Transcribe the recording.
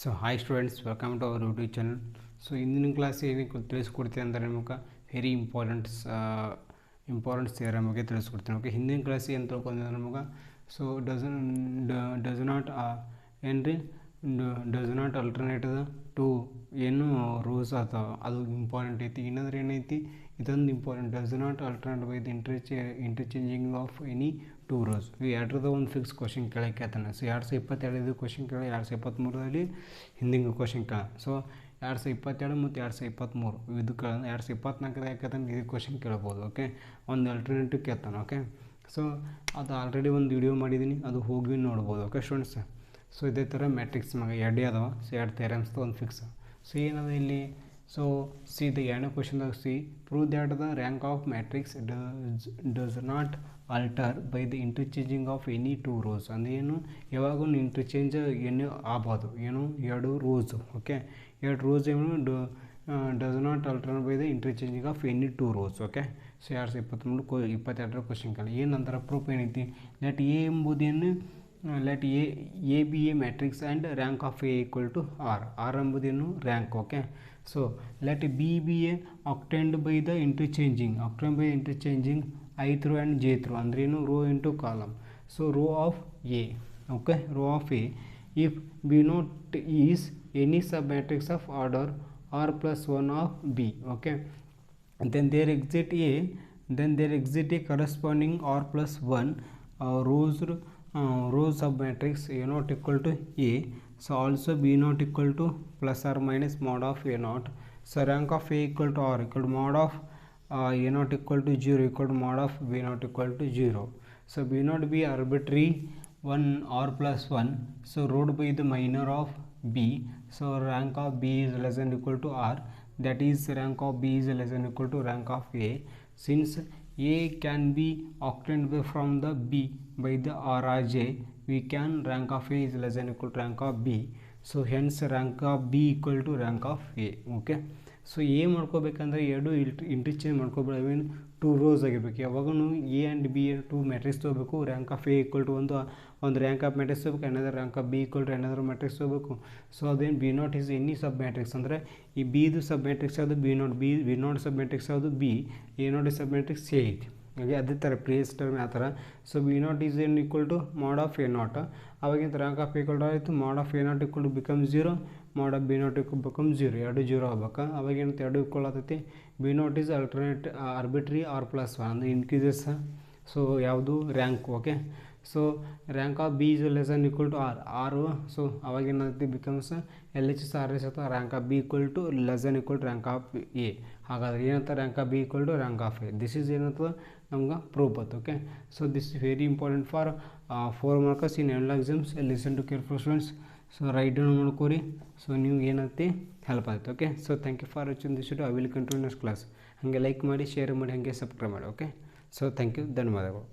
So hi students, welcome to our YouTube channel. So ಇಂದಿನ class ಏನಕ್ಕೆ ತಿಳಿಸ್ಕೊಡ್ತೀನಿ ಅಂದರೆ ನಿಮಗೆ ವೆರಿ ಇಂಪಾರ್ಟೆಂಟ್ಸ್ ಥಿಯರಮ್ ಬಗ್ಗೆ ತಿಳಿಸ್ಕೊಡ್ತೀನಿ. ಓಕೆ, ಹಿಂದಿನ ಕ್ಲಾಸ್ ಏನು ತಿಳ್ಕೊಂಡ್ರೆ ನಮಗೆ so does not alternate the two ಏನು ರೂಲ್ಸ್ ಆಗ್ತಾವೆ, ಅದು ಇಂಪಾರ್ಟೆಂಟ್ ಐತಿ. ಇನ್ನಂದ್ರೆ ಏನೈತಿ, ಇದೊಂದು important, does not alternate by the interchanging of any two rules. ಎರಡರದ ಒಂದು ಫಿಕ್ಸ್ ಕ್ವಶನ್ ಕೇಳಕ್ಕೆ ಹೇಳ್ತಾನೆ. ಸೊ 2022 ಕ್ವಶನ್ ಕೇಳಿ, 2023ರಲ್ಲಿ ಹಿಂದಿನ ಕ್ವಶನ್ ಕೇಳ. ಸೊ 2022 ಮತ್ತು 2023 ಇದು ಕೇಳ. 2024 ಯಾಕಂದ್ರೆ ಇದು ಕ್ವಶನ್ ಕೇಳ್ಬೋದು. ಓಕೆ, ಒಂದು ಅಲ್ಟರ್ನೇಟಿವ್ ಕೇಳ್ತಾನೆ. ಓಕೆ, ಸೊ ಅದು ಆಲ್ರೆಡಿ ಒಂದು ವಿಡಿಯೋ ಮಾಡಿದ್ದೀನಿ, ಅದು ಹೋಗಿ ನೋಡ್ಬೋದು. ಓಕೆ ಸ್ಟೂಡೆಂಟ್ಸ್, ಸೊ ಇದೇ ಥರ ಮ್ಯಾಟ್ರಿಕ್ಸ್ ಮ್ಯಾಗ ಎರಡೇ ಅದಾವ. ಸೊ 2 ಥಿಯರಮ್ಸ್ದು ಒಂದು ಫಿಕ್ಸ್. ಸೊ ಏನದ ಇಲ್ಲಿ, ಸೊ ಸಿ ದ ಎರಡನೇ ಕ್ವಶನ್ದಾಗ prove that the rank of matrix does not alter by the interchanging of any two rows. ಅಂದರೆ ಏನು, ಯಾವಾಗೂ ಇಂಟರ್ಚೇಂಜ್ ಏನು ಆಗ್ಬೋದು, ಏನು ಎರಡು ರೋಸ್. ಓಕೆ, ಎರಡು ರೋಸ್ ಏನು does not alter by the interchanging of any two rows. Okay, so 2022 question ಕೇಳಿ. ಏನಂತಾರೆ ಪ್ರೂಫ್ ಏನೈತಿ, ಲೆಟ್ ಎ ಎಂಬುದೇನು let a be a matrix and rank of a equal to r ಎಂಬುದೇನು rank. Okay, so let b be a obtained by the interchanging I through and j through ಅಂದ್ರೇನು row into column. So row of a, okay, row of a if b not is any sub matrix of order r plus 1 of b. okay, then there exist a corresponding r plus 1 rows of matrix a not equal to a. So also b not equal to plus or minus mod of a not. So rank of a equal to r equal to mod of a not equal to 0 equal to mod of b not equal to 0. So b not be arbitrary 1 r plus 1. So rowed by the minor of b. So rank of b is less than equal to r, that is rank of b is less than equal to rank of a. Since a can be obtained from the b by the rij, we can rank of a is less than equal to rank of b. So hence rank of b equal to rank of a. okay, so a ಮಾಡ್ಕೋಬೇಕಂದ್ರೆ ಎರಡು interchange ಮಾಡ್ಕೋಬೇಡ, I mean two rows ಆಗಿರ್ಬೇಕು. ಯಾವಾಗೂ a and b two matrix ತೊಗೋಬೇಕು. Rank of a equal to ಒಂದು rank of matrix ತೊಗೋಬೇಕು, another rank of B equal to another matrix ತೊಗೋಬೇಕು. So ಅದೇನು b naught is any sub matrix ಅಂದರೆ ಈ ಬಿದು ಸಬ್ ಮ್ಯಾಟ್ರಿಕ್ಸ್ ಯಾವುದು ಬಿ ನಾಟ್ ಸಬ್ ಮ್ಯಾಟ್ರಿಕ್ಸ್ ಯಾವುದು b, a naught is sub matrix a ಐತಿ. ಹಾಗೆ ಅದೇ ಥರ ಪ್ರಿಯಸ್ ಟರ್ಮ್ ಆ ಥರ. So b naught is an equal to mod of a naught, ಅವಾಗಿಂತ ರ್ಯಾಂಕ್ ಆಫ್ ಈಕ್ವಲ್ ಟು ಆಯಿತು mod of a naught equal to become 0, mod of b naught equal become 0. ಎರಡು 0 ಆಗ್ಬೇಕು. ಅವಾಗೇನಂತ ಎರಡು ಈಕ್ವಲ್ ಆಗ್ತೈತಿ. B naught is alternate arbitrary r plus 1 ಅಂದರೆ increases. So ಯಾವುದು rank. Okay, so rank of b is less than equal to r. So ಅವಾಗೇನಾಗ್ತೈತಿ becomes L H S R S ಅಥವಾ rank of B equal to less than equal to rank of A. ಹಾಗಾದ್ರೆ ಏನಂತ rank of B equal to rank of A. This is ಏನಂತ ನಮ್ಗೆ proof ಬತ್ತು. Okay, so this is very important for 4 markers in ಎಲ್ಲ exams. Listen to careful students. So write down ಮಾಡ್ಕೋರಿ. So ನೀವು ಏನಂತೆ help ಆಯ್ತು. Okay, so thank you for watching this video. I will continue next class. ಹಾಗೆ like ಮಾಡಿ, share ಮಾಡಿ, ಹಾಗೆ subscribe ಮಾಡಿ. ಓಕೆ, ಸೊ ಥ್ಯಾಂಕ್ ಯು, ಧನ್ಯವಾದಗಳು.